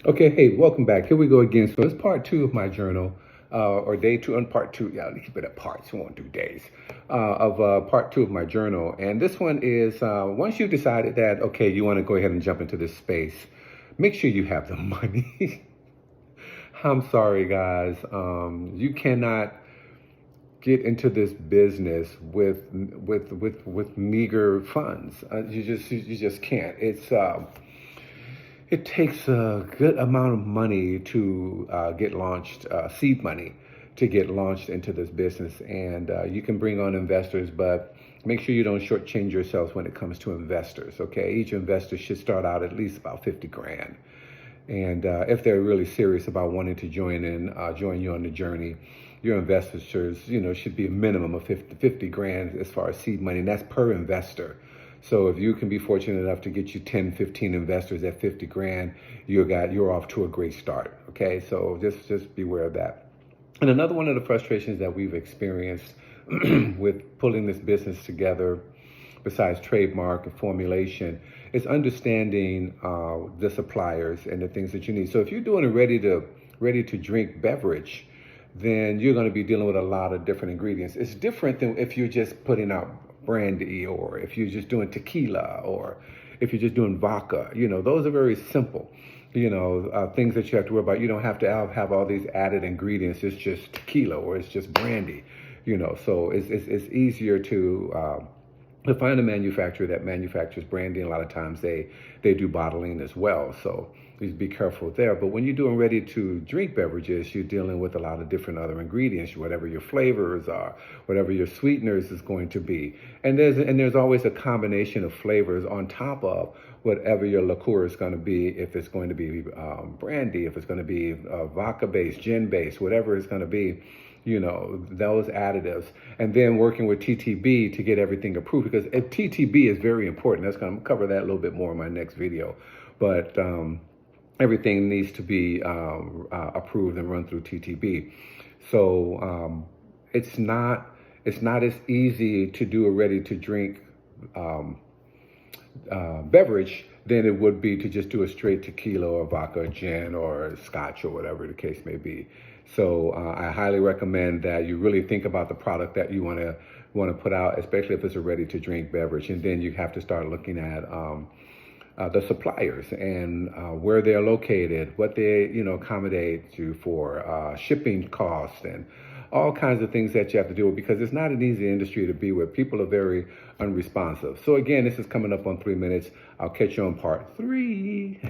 Okay, hey, welcome back. Here we go again. So it's part two of my journal, or day two and part two. Yeah, let's keep it at parts. We won't do days. Of part two of my journal. And this one is once you've decided that, okay, you want to go ahead and jump into this space, make sure you have the money. I'm sorry, guys. You cannot get into this business with meager funds. You just can't. It takes a good amount of money to get launched, seed money, to get launched into this business. And you can bring on investors, but make sure you don't shortchange yourselves when it comes to investors. Okay, each investor should start out at least about 50 grand. And if they're really serious about wanting to join you on the journey, your investors, should be a minimum of 50 grand as far as seed money, and that's per investor. So if you can be fortunate enough to get you 10, 15 investors at 50 grand, you're off to a great start. Okay, so just beware of that. And another one of the frustrations that we've experienced with pulling this business together, besides trademark and formulation, is understanding the suppliers and the things that you need. So if you're doing a ready to drink beverage, then you're going to be dealing with a lot of different ingredients. It's different than if you're just putting out brandy, or if you're just doing tequila, or if you're just doing vodka. Those are very simple. Things that you have to worry about. You don't have to have all these added ingredients. It's just tequila or it's just brandy. So it's easier to find a manufacturer that manufactures brandy. And a lot of times they do bottling as well. So please be careful there. But when you're doing ready to drink beverages, you're dealing with a lot of different other ingredients, whatever your flavors are, whatever your sweeteners is going to be. And there's always a combination of flavors on top of whatever your liqueur is going to be. If it's going to be brandy, if it's going to be vodka based, gin based, whatever it's going to be, those additives. And then working with TTB to get everything approved, because TTB is very important. That's going to cover that a little bit more in my next video. But everything needs to be approved and run through TTB. So it's not as easy to do a ready to drink beverage than it would be to just do a straight tequila or vodka, or gin, or scotch, or whatever the case may be. So I highly recommend that you really think about the product that you want to put out, especially if it's a ready to drink beverage. And then you have to start looking at the suppliers and where they're located, what they accommodate you for, shipping costs, and all kinds of things that you have to deal with, because it's not an easy industry to be with. People are very unresponsive. So again, this is coming up on 3 minutes. I'll catch you on part 3.